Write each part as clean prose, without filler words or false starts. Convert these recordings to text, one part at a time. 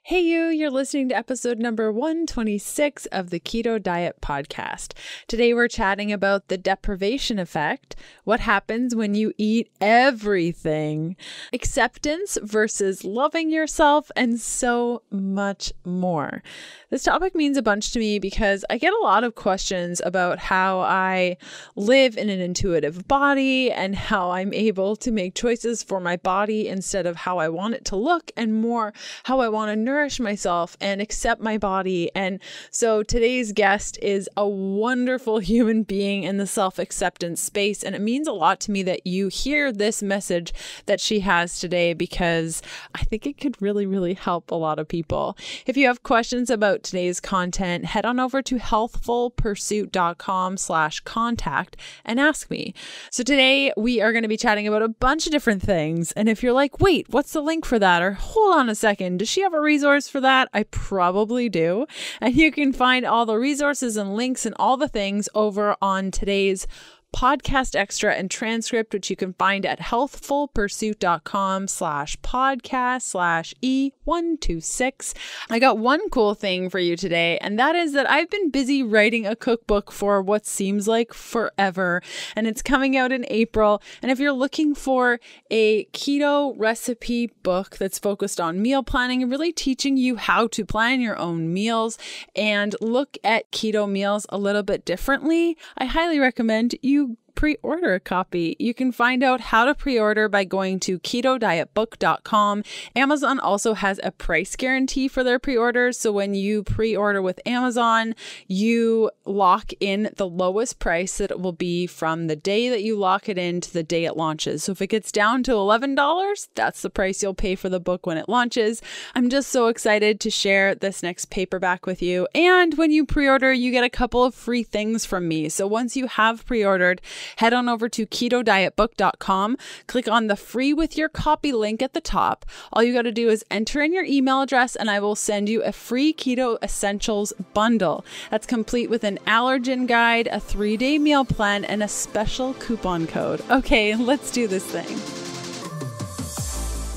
Hey you're listening to episode number 126 of the Keto Diet Podcast. Today we're chatting about the deprivation effect, what happens when you eat everything, acceptance versus loving yourself, and so much more. This topic means a bunch to me because I get a lot of questions about how I live in an intuitive body and how I'm able to make choices for my body instead of how I want it to look and more how I want to nourish myself and accept my body. And so today's guest is a wonderful human being in the self-acceptance space. And it means a lot to me that you hear this message that she has today because I think it could really help a lot of people. If you have questions about today's content, head on over to healthfulpursuit.com/contact and ask me. So today we are going to be chatting about a bunch of different things. And if you're like, wait, what's the link for that? Or hold on a second, does she have a resource for that? I probably do. And you can find all the resources and links and all the things over on today's podcast extra and transcript, which you can find at healthfulpursuit.com/podcast/E126. I got one cool thing for you today, and that is that I've been busy writing a cookbook for what seems like forever, and it's coming out in April. And if you're looking for a keto recipe book that's focused on meal planning and really teaching you how to plan your own meals and look at keto meals a little bit differently, I highly recommend you pre-order a copy. You can find out how to pre-order by going to ketodietbook.com. Amazon also has a price guarantee for their pre-orders. So when you pre-order with Amazon, you lock in the lowest price that it will be from the day that you lock it in to the day it launches. So if it gets down to $11, that's the price you'll pay for the book when it launches. I'm just so excited to share this next paperback with you. And when you pre-order, you get a couple of free things from me. So once you have pre-ordered, head on over to ketodietbook.com, click on the free with your copy link at the top. All you got to do is enter in your email address and I will send you a free Keto Essentials bundle. That's complete with an allergen guide, a 3-day meal plan, and a special coupon code. Okay, let's do this thing.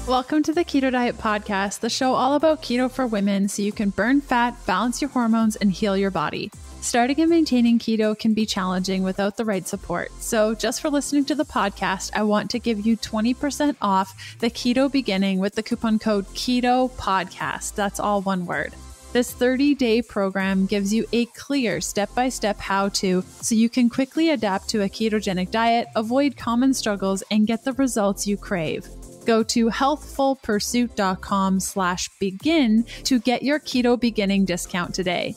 Welcome to the Keto Diet Podcast, the show all about keto for women so you can burn fat, balance your hormones, and heal your body. Starting and maintaining keto can be challenging without the right support. So just for listening to the podcast, I want to give you 20% off the Keto Beginning with the coupon code Keto Podcast. That's all one word. This 30-day program gives you a clear step-by-step how-to so you can quickly adapt to a ketogenic diet, avoid common struggles, and get the results you crave. Go to healthfulpursuit.com/begin to get your Keto Beginning discount today.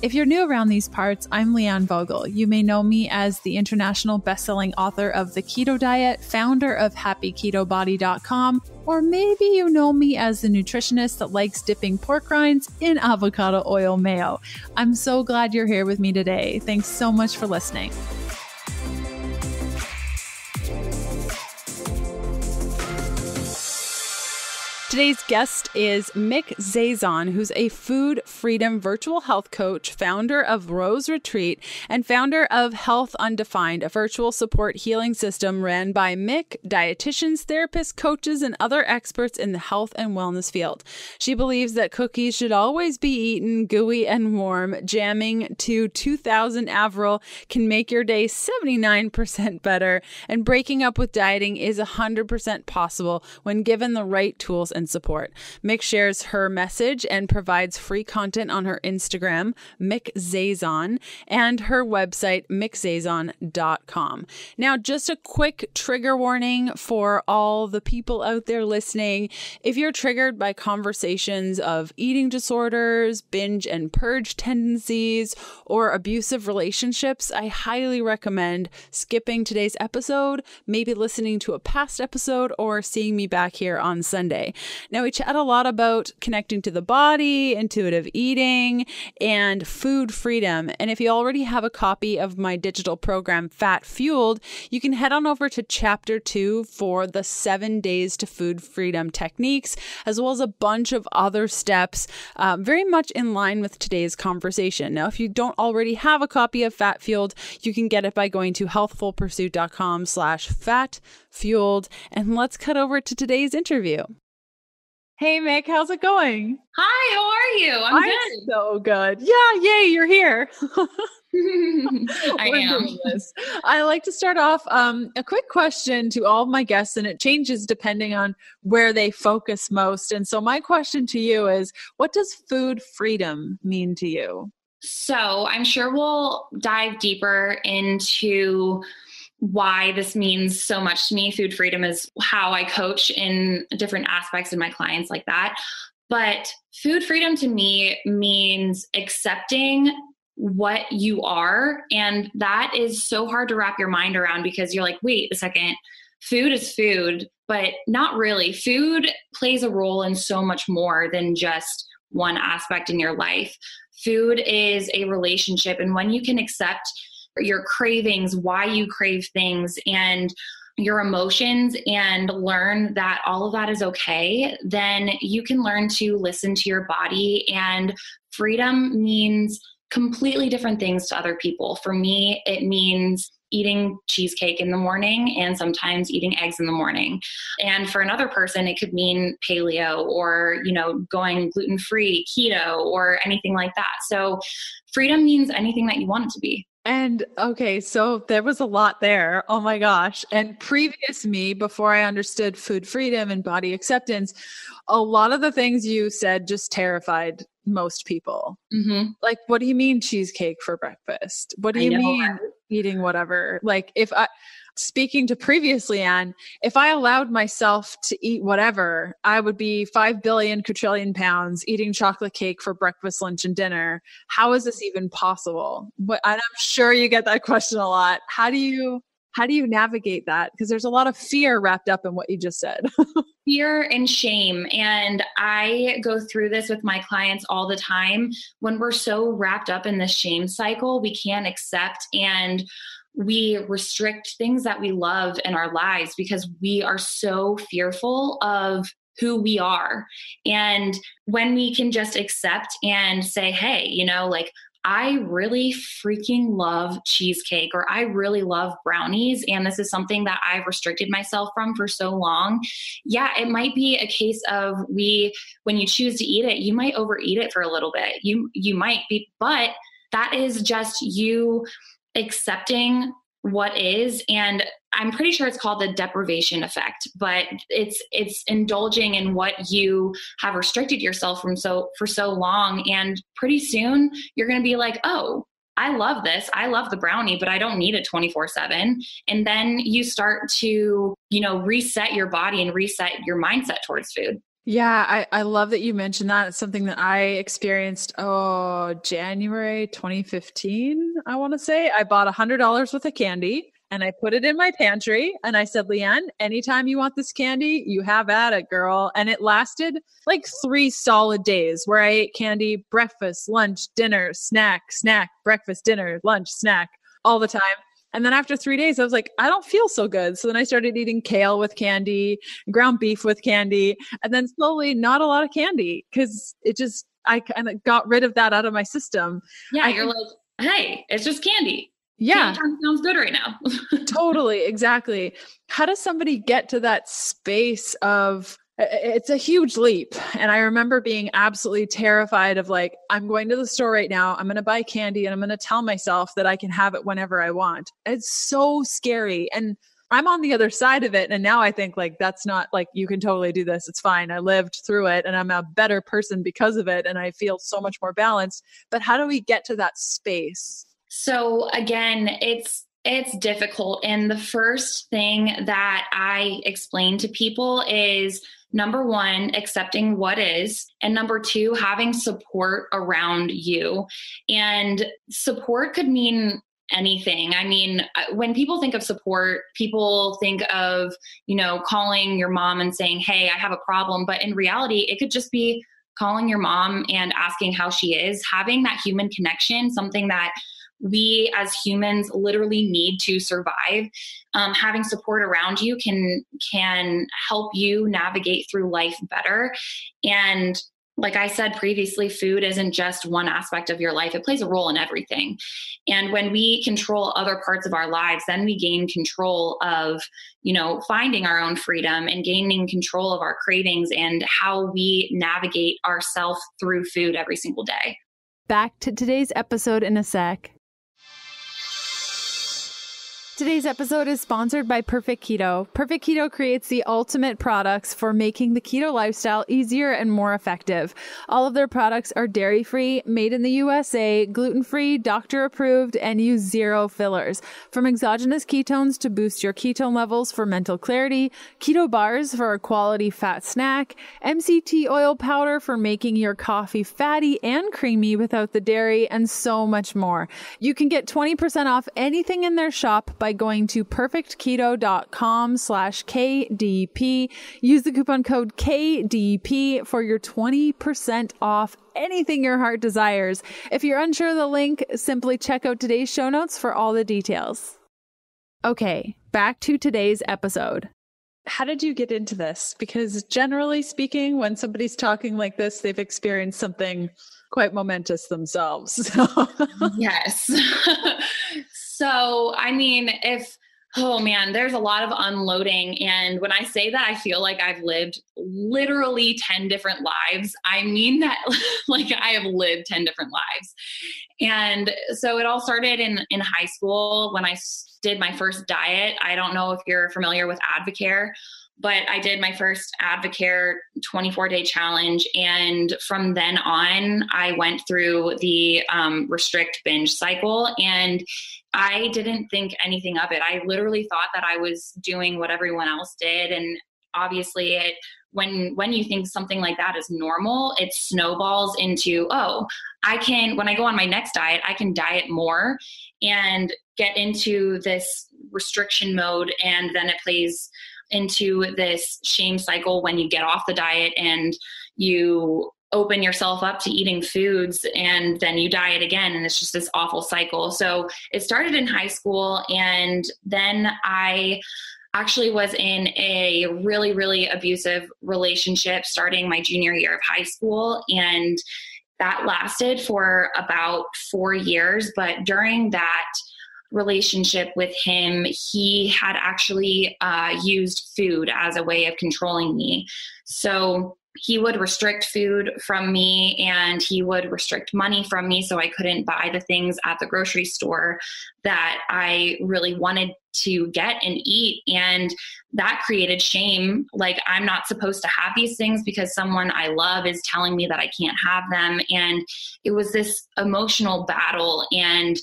If you're new around these parts, I'm Leanne Vogel. You may know me as the international best-selling author of The Keto Diet, founder of HappyKetoBody.com, or maybe you know me as the nutritionist that likes dipping pork rinds in avocado oil mayo. I'm so glad you're here with me today. Thanks so much for listening. Today's guest is Mick Zazon, who's a food freedom virtual health coach, founder of Rose Retreat, and founder of Health Undefined, a virtual support healing system ran by Mick, dietitians, therapists, coaches, and other experts in the health and wellness field. She believes that cookies should always be eaten gooey and warm. Jamming to 2000 Avril can make your day 79% better, and breaking up with dieting is 100% possible when given the right tools and support. Mick shares her message and provides free content on her Instagram, Mick Zazon, and her website, mickzazon.com. Now, just a quick trigger warning for all the people out there listening. If you're triggered by conversations of eating disorders, binge and purge tendencies, or abusive relationships, I highly recommend skipping today's episode, maybe listening to a past episode, or seeing me back here on Sunday. Now, we chat a lot about connecting to the body, intuitive eating, and food freedom. And if you already have a copy of my digital program, Fat Fueled, you can head on over to Chapter 2 for the 7 days to food freedom techniques, as well as a bunch of other steps, very much in line with today's conversation. Now, if you don't already have a copy of Fat Fueled, you can get it by going to healthfulpursuit.com/fatfueled. And let's cut over to today's interview. Hey, Mick, how's it going? Hi, how are you? I'm I'm good. so good. Yeah, yay, you're here. I We're am. doing this. I like to start off a quick question to all of my guests, and it changes depending on where they focus most. And so, my question to you is, what does food freedom mean to you? So I'm sure we'll dive deeper into why this means so much to me. Food freedom is how I coach in different aspects of my clients like that. But food freedom to me means accepting what you are. And that is so hard to wrap your mind around because you're like, wait a second, food is food, but not really. Food plays a role in so much more than just one aspect in your life. Food is a relationship. And when you can accept your cravings, why you crave things, and your emotions, and learn that all of that is okay, then you can learn to listen to your body. And freedom means completely different things to other people. For me, it means eating cheesecake in the morning and sometimes eating eggs in the morning. And for another person, it could mean paleo or, going gluten-free, keto, or anything like that. So freedom means anything that you want it to be. And okay, so there was a lot there. Oh my gosh. And previous me, before I understood food freedom and body acceptance, a lot of the things you said just terrified most people. Mm-hmm. Like, what do you mean cheesecake for breakfast? What do I you know, mean right? eating whatever? Like, speaking to previously, Anne, if I allowed myself to eat whatever, I would be 5 billion quadrillion pounds eating chocolate cake for breakfast, lunch, and dinner. How is this even possible? And I'm sure you get that question a lot. How do you navigate that? Because there's a lot of fear wrapped up in what you just said. Fear and shame. And I go through this with my clients all the time. When we're so wrapped up in this shame cycle, we can't accept and we restrict things that we love in our lives because we are so fearful of who we are. And when we can just accept and say, hey, I really freaking love cheesecake, or I really love brownies, and this is something that I've restricted myself from for so long. Yeah, it might be a case of when you choose to eat it, you might overeat it for a little bit. You might be, but that is just you accepting what is. And I'm pretty sure it's called the deprivation effect, but it's indulging in what you have restricted yourself from for so long. And pretty soon you're going to be like, oh, I love this. I love the brownie, but I don't need it 24/7. And then you start to, reset your body and reset your mindset towards food. Yeah, I love that you mentioned that. It's something that I experienced, January 2015, I want to say. I bought $100 worth of candy and I put it in my pantry and I said, Leanne, anytime you want this candy, you have at it, girl. And it lasted like 3 solid days where I ate candy, breakfast, lunch, dinner, snack, breakfast, dinner, lunch, snack, all the time. And then after 3 days, I was like, I don't feel so good. So then I started eating kale with candy, ground beef with candy, and then slowly not a lot of candy because I kind of got rid of that out of my system. Yeah, you're like, hey, it's just candy. Yeah, candy sounds good right now. totally. Exactly. How does somebody get to that space of, it's a huge leap. And I remember being absolutely terrified of like, I'm going to the store right now. I'm going to buy candy and I'm going to tell myself that I can have it whenever I want. It's so scary. And I'm on the other side of it. And now I think like, that's not like, you can totally do this. It's fine. I lived through it and I'm a better person because of it. And I feel so much more balanced. But how do we get to that space? So again, it's difficult. And the first thing that I explain to people is, number one, accepting what is, and number two, having support around you. And support could mean anything. I mean, when people think of support, people think of, calling your mom and saying, hey, I have a problem. But in reality, it could just be calling your mom and asking how she is, having that human connection, something that we as humans literally need to survive. Having support around you can help you navigate through life better. And like I said previously, food isn't just one aspect of your life. It plays a role in everything. And when we control other parts of our lives, then we gain control of, finding our own freedom and gaining control of our cravings and how we navigate ourselves through food every single day. Back to today's episode in a sec. Today's episode is sponsored by Perfect Keto. Perfect Keto creates the ultimate products for making the keto lifestyle easier and more effective. All of their products are dairy-free, made in the USA, gluten-free, doctor-approved, and use zero fillers. From exogenous ketones to boost your ketone levels for mental clarity, keto bars for a quality fat snack, MCT oil powder for making your coffee fatty and creamy without the dairy, and so much more. You can get 20% off anything in their shop by going to perfectketo.com/KDP. Use the coupon code KDP for your 20% off anything your heart desires. If you're unsure of the link, simply check out today's show notes for all the details. Okay, back to today's episode. How did you get into this? Because generally speaking, when somebody's talking like this, they've experienced something quite momentous themselves. Yes. So, there's a lot of unloading. And when I say that, I feel like I've lived literally 10 different lives. I mean that like I have lived 10 different lives. And so it all started in high school when I did my first diet. I don't know if you're familiar with Advocare, but I did my first Advocare 24-day challenge. And from then on, I went through the restrict binge cycle, and I didn't think anything of it. I literally thought that I was doing what everyone else did. And obviously when you think something like that is normal, it snowballs into, when I go on my next diet, I can diet more and get into this restriction mode. And then it plays into this shame cycle when you get off the diet and you open yourself up to eating foods, and then you diet again, and it's just this awful cycle. So it started in high school, and then I actually was in a really, really abusive relationship starting my junior year of high school, and that lasted for about 4 years. But during that relationship with him, he had actually used food as a way of controlling me. So he would restrict food from me, and he would restrict money from me, so I couldn't buy the things at the grocery store that I really wanted to get and eat. And that created shame. Like, I'm not supposed to have these things because someone I love is telling me that I can't have them. And it was this emotional battle. And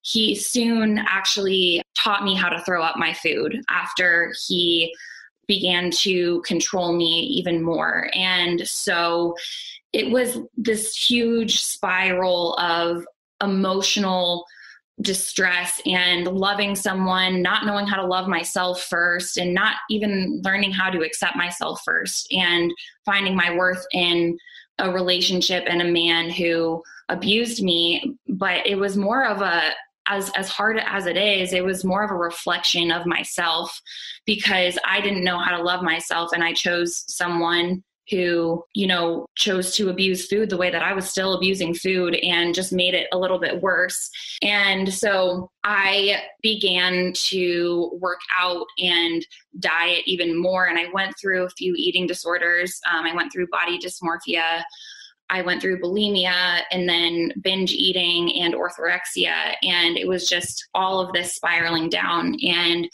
he soon actually taught me how to throw up my food after he began to control me even more. And so it was this huge spiral of emotional distress and loving someone, not knowing how to love myself first, and not even learning how to accept myself first, and finding my worth in a relationship and a man who abused me. But it was more of as hard as it is, it was more of a reflection of myself, because I didn't know how to love myself, and I chose someone who, chose to abuse food the way that I was still abusing food, and just made it a little bit worse. And so I began to work out and diet even more. And I went through a few eating disorders. I went through body dysmorphia. I went through bulimia, and then binge eating and orthorexia. And it was just all of this spiraling down. And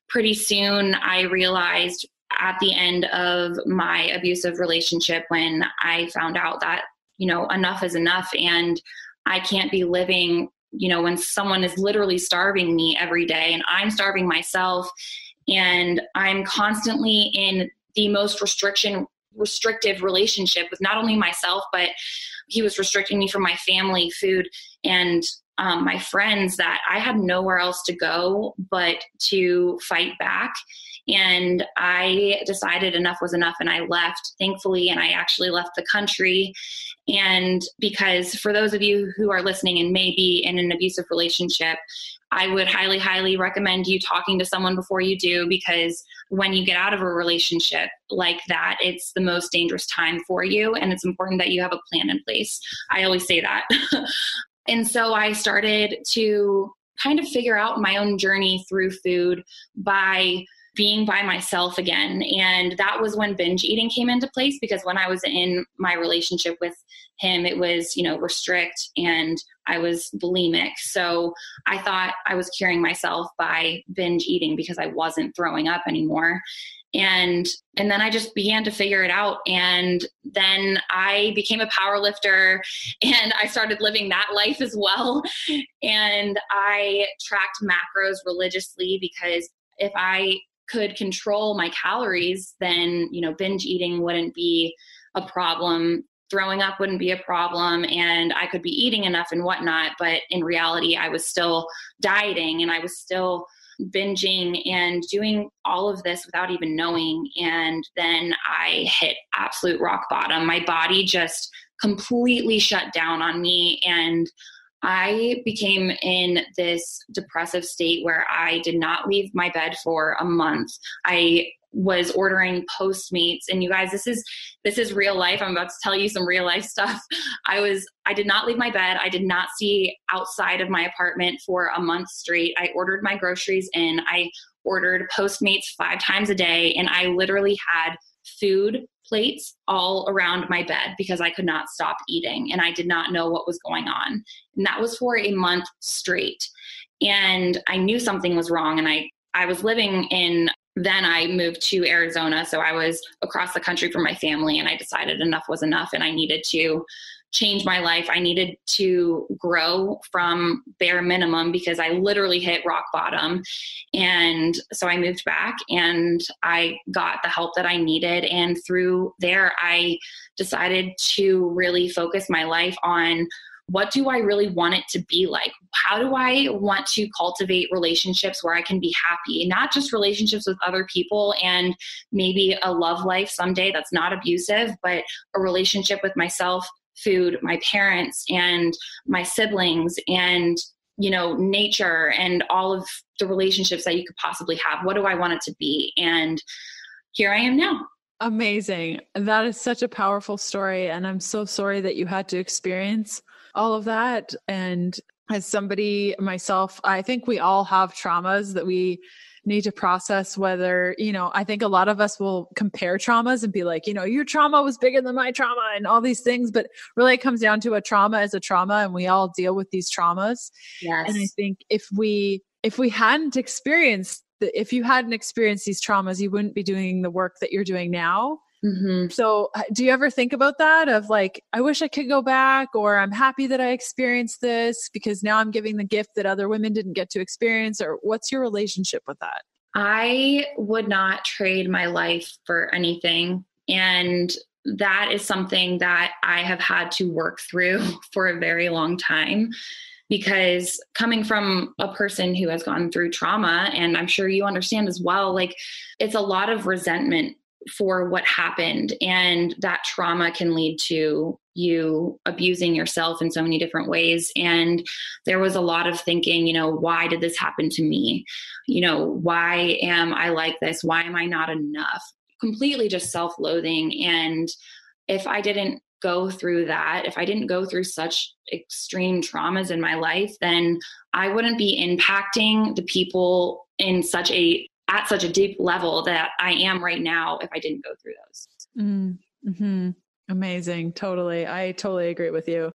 pretty soon I realized at the end of my abusive relationship, when I found out that, enough is enough, and I can't be living, when someone is literally starving me every day, and I'm starving myself, and I'm constantly in the most restrictive relationship with not only myself, but he was restricting me from my family, food, and my friends, that I had nowhere else to go but to fight back. And I decided enough was enough, and I left, thankfully, and I actually left the country. And because for those of you who are listening and may be in an abusive relationship, I would highly, highly recommend you talking to someone before you do, because when you get out of a relationship like that, it's the most dangerous time for you. And it's important that you have a plan in place. I always say that. And so I started to kind of figure out my own journey through food by being by myself again. And that was when binge eating came into place, because when I was in my relationship with him, it was, restrict, and I was bulimic. So I thought I was curing myself by binge eating because I wasn't throwing up anymore. And then I just began to figure it out. And then I became a power lifter, and I started living that life as well. And I tracked macros religiously, because if I could control my calories, then, binge eating wouldn't be a problem. Throwing up wouldn't be a problem, and I could be eating enough and whatnot. But in reality, I was still dieting, and I was still binging and doing all of this without even knowing. And then I hit absolute rock bottom. My body just completely shut down on me, and I became in this depressive state where I did not leave my bed for a month. I was ordering Postmates, and you guys, this is real life. I'm about to tell you some real life stuff. I did not leave my bed. I did not see outside of my apartment for a month straight. I ordered my groceries in. I ordered Postmates 5 times a day, and I literally had food plates all around my bed because I could not stop eating, and I did not know what was going on. And that was for a month straight. And I knew something was wrong. And I was living then I moved to Arizona. So I was across the country from my family, and I decided enough was enough, and I needed to change my life. I needed to grow from bare minimum, because I literally hit rock bottom. And so I moved back, and I got the help that I needed. And through there, I decided to really focus my life on, what do I really want it to be like? How do I want to cultivate relationships where I can be happy? Not just relationships with other people and maybe a love life someday that's not abusive, but a relationship with myself, food, my parents, and my siblings, and nature, and all of the relationships that you could possibly have. What do I want it to be? And here I am now. Amazing. That is such a powerful story. And I'm so sorry that you had to experience all of that. And as somebody myself, I think we all have traumas that we need to process, whether, I think a lot of us will compare traumas and be like, your trauma was bigger than my trauma and all these things, but really it comes down to a trauma is a trauma, and we all deal with these traumas. Yes. And I think if you hadn't experienced these traumas, you wouldn't be doing the work that you're doing now. Mm-hmm. So do you ever think about that of like, I wish I could go back, or I'm happy that I experienced this because now I'm giving the gift that other women didn't get to experience? Or what's your relationship with that? I would not trade my life for anything. And that is something that I have had to work through for a very long time, because coming from a person who has gone through trauma, and I'm sure you understand as well, like it's a lot of resentment for what happened. And that trauma can lead to you abusing yourself in so many different ways. And there was a lot of thinking, why did this happen to me? Why am I like this? Why am I not enough? Completely just self-loathing. And if I didn't go through that, if I didn't go through such extreme traumas in my life, then I wouldn't be impacting the people at such a deep level that I am right now if I didn't go through those. Mm-hmm. Amazing. Totally. I totally agree with you.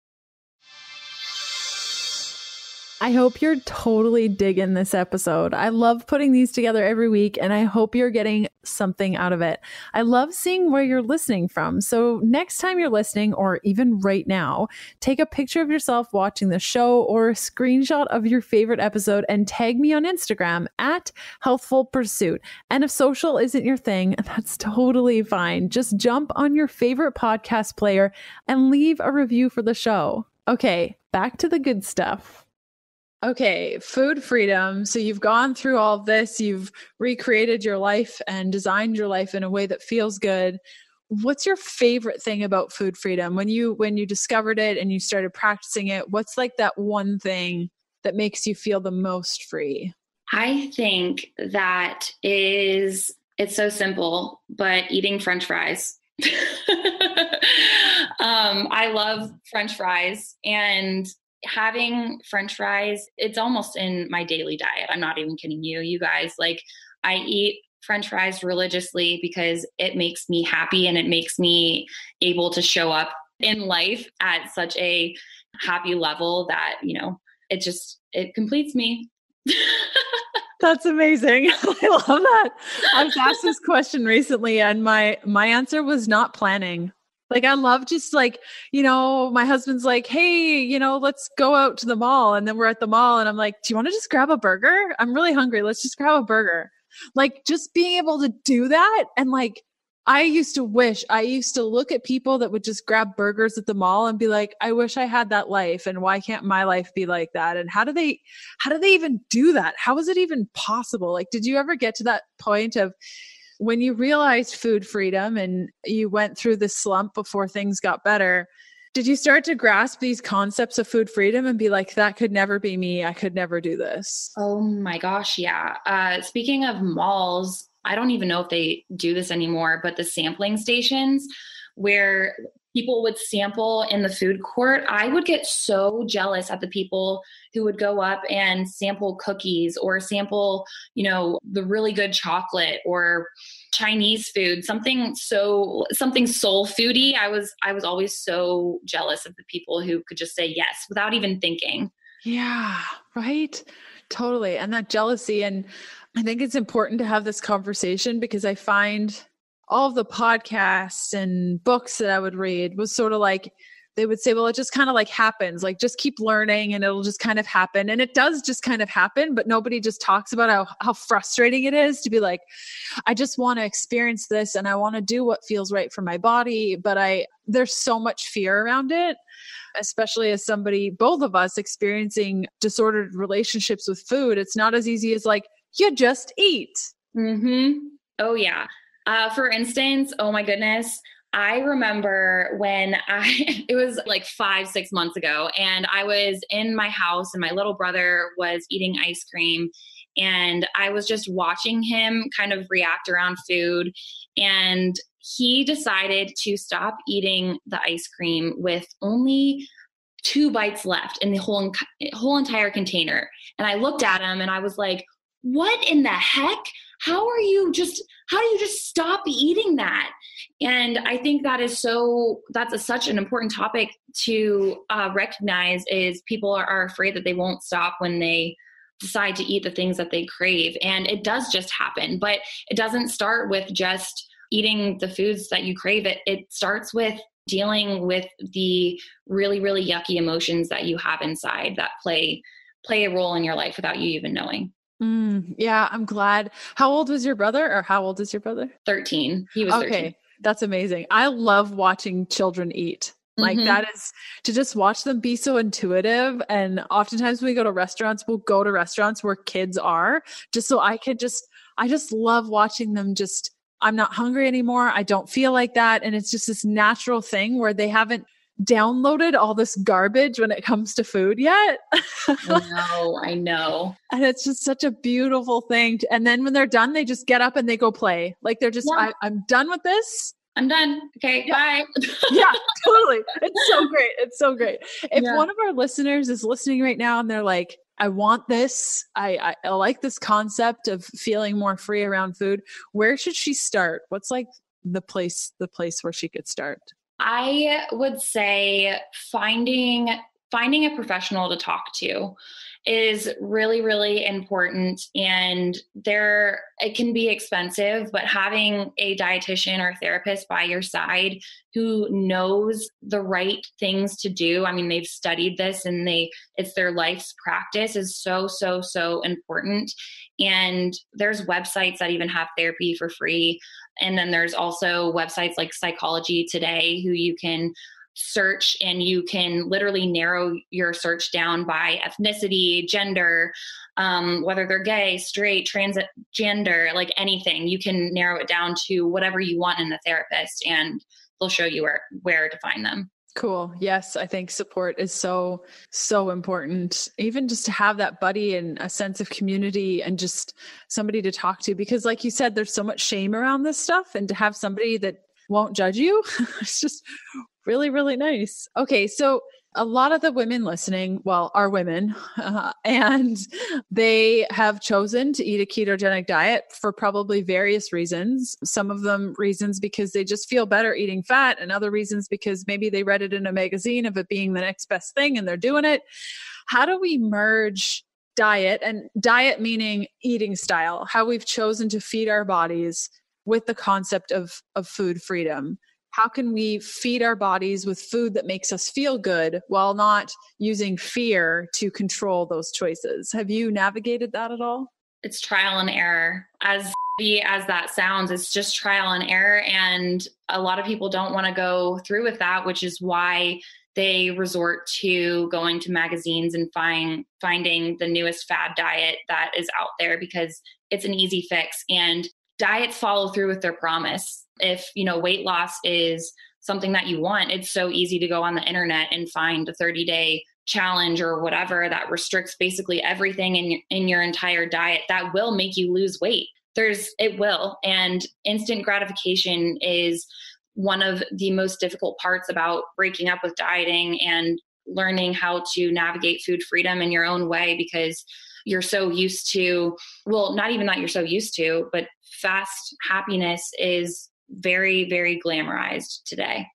I hope you're totally digging this episode. I love putting these together every week, and I hope you're getting something out of it. I love seeing where you're listening from. So next time you're listening, or even right now, take a picture of yourself watching the show or a screenshot of your favorite episode and tag me on Instagram at Healthful Pursuit. And if social isn't your thing, that's totally fine. Just jump on your favorite podcast player and leave a review for the show. Okay, back to the good stuff. Okay, food freedom. So you've gone through all of this, you've recreated your life and designed your life in a way that feels good. what's your favorite thing about food freedom? When you discovered it and you started practicing it, what's like that one thing that makes you feel the most free? I think that is, it's so simple, but eating French fries. I love French fries, and having French fries, it's almost in my daily diet. I'm not even kidding you guys. Like, I eat French fries religiously because it makes me happy and it makes me able to show up in life at such a happy level that, it completes me. That's amazing. I love that. I was asked this question recently and my answer was not planning. Like, I love just like, my husband's like, hey, let's go out to the mall. And then we're at the mall and I'm like, do you want to just grab a burger? I'm really hungry. Let's just grab a burger. Like, just being able to do that. And like, I used to look at people that would just grab burgers at the mall and be like, I wish I had that life. And why can't my life be like that? And how do they even do that? How is it even possible? Like, did you ever get to that point of when you realized food freedom and you went through this slump before things got better? Did you start to grasp these concepts of food freedom and be like, that could never be me. I could never do this? Oh my gosh. Yeah. Speaking of malls, I don't even know if they do this anymore, but the sampling stations where people would sample in the food court, I would get so jealous at the people who would go up and sample cookies or sample, the really good chocolate or Chinese food, something soul foodie. I was always so jealous of the people who could just say yes without even thinking. Yeah, right. Totally. And that jealousy. And I think it's important to have this conversation because I find all of the podcasts and books that I would read was sort of like, they would say, well, it just kind of like happens, like just keep learning and it'll just kind of happen. And it does just kind of happen, but nobody just talks about how frustrating it is to be like, I just want to experience this and I want to do what feels right for my body. But there's so much fear around it, especially as somebody, both of us experiencing disordered relationships with food. It's not as easy as like, you just eat. Mm-hmm. Oh yeah. For instance, oh my goodness, I remember when it was like 5-6 months ago, and I was in my house and my little brother was eating ice cream, and I was just watching him kind of react around food, and he decided to stop eating the ice cream with only 2 bites left in the whole entire container. And I looked at him and I was like, what in the heck? How do you just stop eating that? And I think that's such an important topic to recognize, is people are afraid that they won't stop when they decide to eat the things that they crave. And it does just happen, but it doesn't start with just eating the foods that you crave. It starts with dealing with the really, really yucky emotions that you have inside that play a role in your life without you even knowing. Yeah, I'm glad. How old was your brother, or how old is your brother? 13. He was 13. Okay. That's amazing. I love watching children eat. Like that is to just watch them be so intuitive. And oftentimes when we go to restaurants, we'll go to restaurants where kids are just so I just love watching them just, I'm not hungry anymore. I don't feel like that. And it's just this natural thing where they haven't downloaded all this garbage when it comes to food yet. I know. And it's just such a beautiful thing. And then when they're done, they just get up and they go play. Like they're just, yeah. I'm done with this. I'm done. Okay, yeah. Bye. Yeah, totally. It's so great. It's so great. If one of our listeners is listening right now and they're like, I want this, I like this concept of feeling more free around food, where should she start? What's like the place where she could start? I would say finding a professional to talk to is really, really important. And it can be expensive, but having a dietitian or therapist by your side who knows the right things to do. I mean, they've studied this and it's their life's practice is so, so, so important. And there's websites that even have therapy for free. And then there's also websites like Psychology Today who you can search, and you can literally narrow your search down by ethnicity, gender, whether they're gay, straight, transgender, like anything. You can narrow it down to whatever you want in a therapist, and they'll show you where to find them. Cool. Yes. I think support is so important, even just to have that buddy and a sense of community and just somebody to talk to, because like you said, there's so much shame around this stuff, and to have somebody that won't judge you, it's just really, really nice. Okay. So a lot of the women listening, are women, and they have chosen to eat a ketogenic diet for probably various reasons. Some of them reasons because they just feel better eating fat, and other reasons because maybe they read it in a magazine of it being the next best thing and they're doing it. How do we merge diet, and diet meaning eating style, how we've chosen to feed our bodies, with the concept of food freedom? How can we feed our bodies with food that makes us feel good while not using fear to control those choices? Have you navigated that at all? It's trial and error. As that sounds, it's just trial and error. And a lot of people don't want to go through with that, which is why they resort to going to magazines and finding the newest fad diet that is out there, because it's an easy fix. And diets follow through with their promise. If, weight loss is something that you want, it's so easy to go on the internet and find a 30-day challenge or whatever that restricts basically everything in your entire diet that will make you lose weight. It will. And instant gratification is one of the most difficult parts about breaking up with dieting and learning how to navigate food freedom in your own way, because you're so used to, not even that you're so used to, but fast happiness is very, very glamorized today.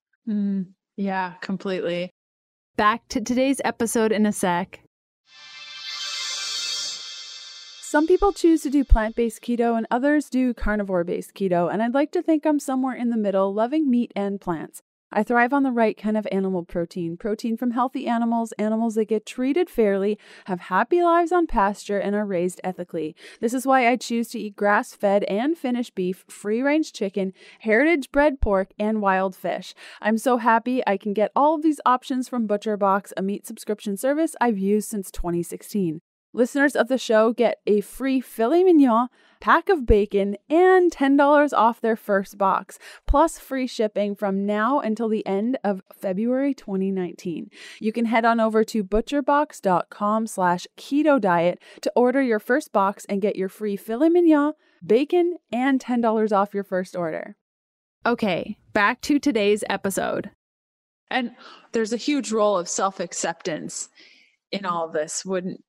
Yeah, completely. Back to today's episode in a sec. Some people choose to do plant-based keto and others do carnivore-based keto, and I'd like to think I'm somewhere in the middle, loving meat and plants. I thrive on the right kind of animal protein from healthy animals that get treated fairly, have happy lives on pasture, and are raised ethically. This is why I choose to eat grass-fed and finished beef, free-range chicken, heritage-bred pork, and wild fish. I'm so happy I can get all of these options from ButcherBox, a meat subscription service I've used since 2016. Listeners of the show get a free filet mignon, pack of bacon, and $10 off their first box, plus free shipping from now until the end of February 2019. You can head on over to butcherbox.com/keto diet to order your first box and get your free filet mignon, bacon, and $10 off your first order. Okay, back to today's episode. And there's a huge role of self-acceptance in all of this, wouldn't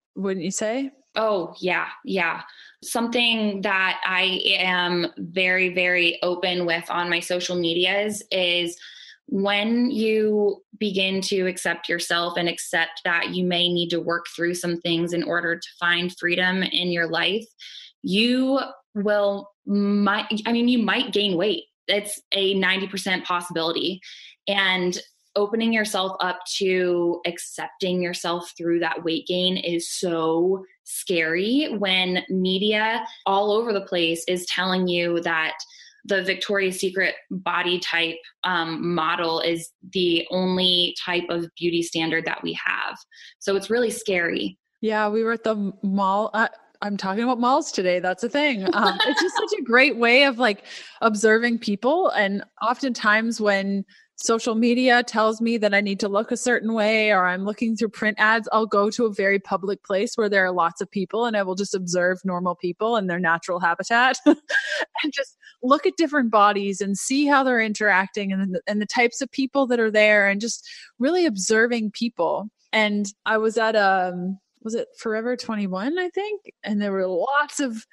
you say? Oh, yeah. Yeah. Something that I am very, very open with on my social medias is when you begin to accept yourself and accept that you may need to work through some things in order to find freedom in your life, you might gain weight. It's a 90% possibility. And opening yourself up to accepting yourself through that weight gain is so scary when media all over the place is telling you that the Victoria's Secret body type model is the only type of beauty standard that we have. So it's really scary. Yeah, we were at the mall. I'm talking about malls today. That's a thing. It's just such a great way of observing people. And oftentimes when social media tells me that I need to look a certain way, or I'm looking through print ads, I'll go to a very public place where there are lots of people and I will just observe normal people in their natural habitat and just look at different bodies and see how they're interacting and the types of people that are there, and just really observing people. And I was at was it Forever 21, I think? And there were lots of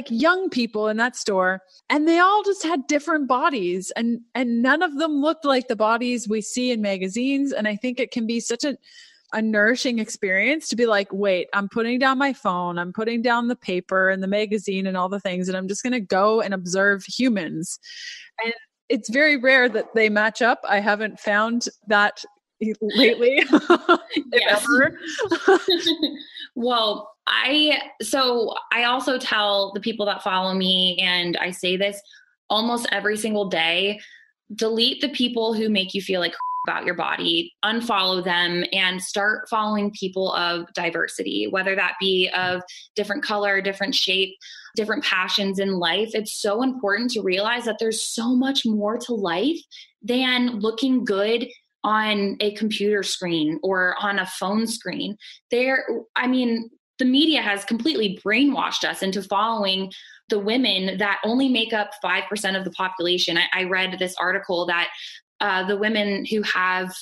young people in that store, and they all just had different bodies, and none of them looked like the bodies we see in magazines. And I think it can be such a nourishing experience to be like, wait, I'm putting down my phone, I'm putting down the paper and the magazine and all the things, and I'm just going to go and observe humans. And it's very rare that they match up. I haven't found that lately, if ever. Well, I also tell the people that follow me, and I say this almost every single day, delete the people who make you feel like about your body, unfollow them and start following people of diversity, whether that be of different color, different shape, different passions in life. It's so important to realize that there's so much more to life than looking good on a computer screen or on a phone screen. The media has completely brainwashed us into following the women that only make up 5% of the population. I read this article that the women who have,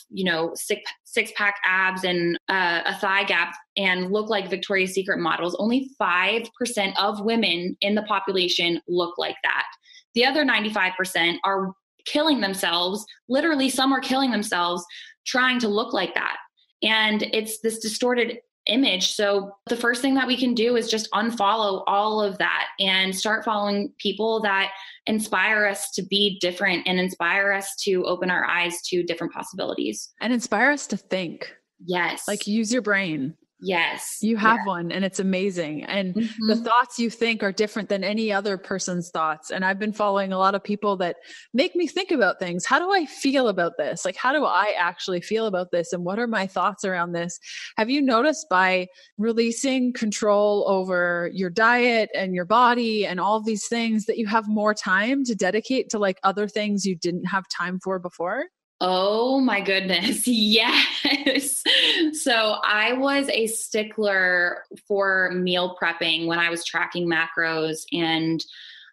six-pack abs and a thigh gap and look like Victoria's Secret models, only 5% of women in the population look like that. The other 95% are killing themselves. Literally, some are killing themselves trying to look like that. And it's this distorted image. So the first thing that we can do is just unfollow all of that and start following people that inspire us to be different and inspire us to open our eyes to different possibilities. And inspire us to think. Yes. Like use your brain. Yes. You have one and it's amazing. And the thoughts you think are different than any other person's thoughts. And I've been following a lot of people that make me think about things. How do I feel about this? Like, how do I actually feel about this? And what are my thoughts around this? Have you noticed by releasing control over your diet and your body and all of these things that you have more time to dedicate to like other things you didn't have time for before? Oh my goodness. Yes. So I was a stickler for meal prepping when I was tracking macros and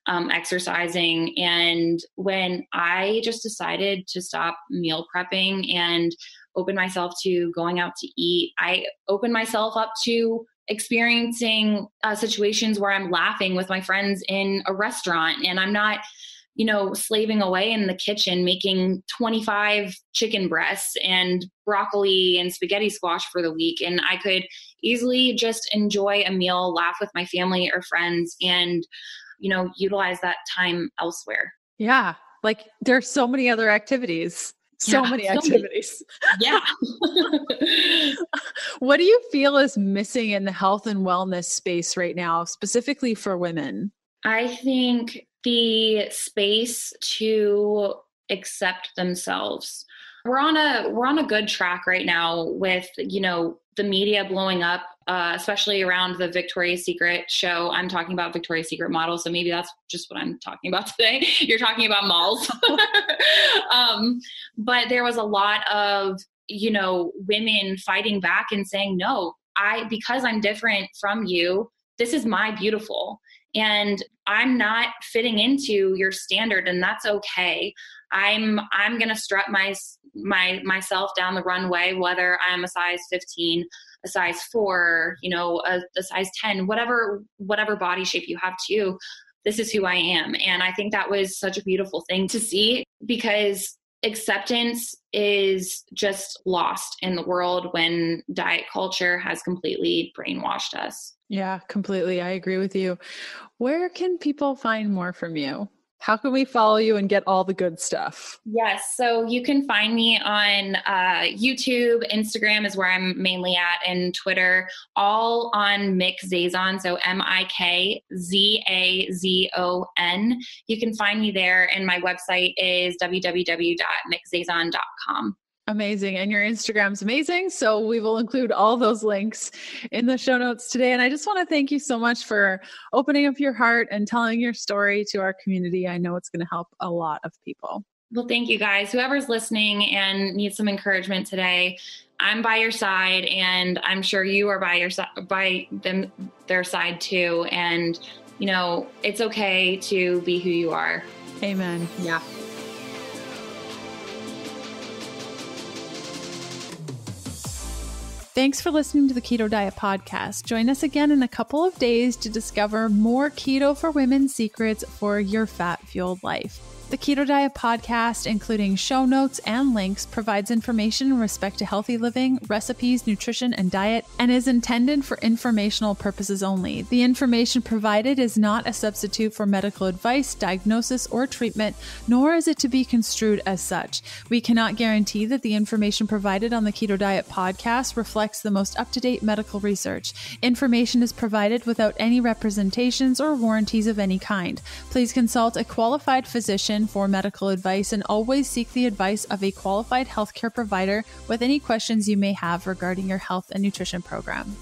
exercising. And when I just decided to stop meal prepping and open myself to going out to eat, I opened myself up to experiencing situations where I'm laughing with my friends in a restaurant and I'm not slaving away in the kitchen, making 25 chicken breasts and broccoli and spaghetti squash for the week. And I could easily just enjoy a meal, laugh with my family or friends, and, utilize that time elsewhere. Yeah. Like there's so many other activities. Many activities. Yeah. What do you feel is missing in the health and wellness space right now, specifically for women? I think the space to accept themselves. We're on a good track right now with, the media blowing up, especially around the Victoria's Secret show. I'm talking about Victoria's Secret models. So maybe that's just what I'm talking about today. You're talking about malls. But there was a lot of, women fighting back and saying, no, because I'm different from you, this is my beautiful. And I'm not fitting into your standard, and that's okay. I'm going to strut myself down the runway, whether I'm a size 15, a size 4, a size 10, whatever body shape you have too. This is who I am. And I think that was such a beautiful thing to see, because acceptance is just lost in the world when diet culture has completely brainwashed us. Yeah, completely. I agree with you. Where can people find more from you? How can we follow you and get all the good stuff? Yes. So you can find me on YouTube. Instagram is where I'm mainly at, and Twitter, all on Mick Zazon. So MIKZAZON. You can find me there. And my website is www.mickzazon.com. Amazing. And your Instagram's amazing. So we will include all those links in the show notes today. And I just want to thank you so much for opening up your heart and telling your story to our community. I know it's going to help a lot of people. Well, thank you guys. Whoever's listening and needs some encouragement today, I'm by your side, and I'm sure you are by their side too. And, it's okay to be who you are. Amen. Yeah. Thanks for listening to the Keto Diet Podcast. Join us again in a couple of days to discover more keto for women secrets for your fat-fueled life. The Keto Diet Podcast, including show notes and links, provides information in respect to healthy living, recipes, nutrition, and diet, and is intended for informational purposes only. The information provided is not a substitute for medical advice, diagnosis, or treatment, nor is it to be construed as such. We cannot guarantee that the information provided on the Keto Diet Podcast reflects the most up-to-date medical research. Information is provided without any representations or warranties of any kind. Please consult a qualified physician nutrition for medical advice, and always seek the advice of a qualified healthcare provider with any questions you may have regarding your health and nutrition program.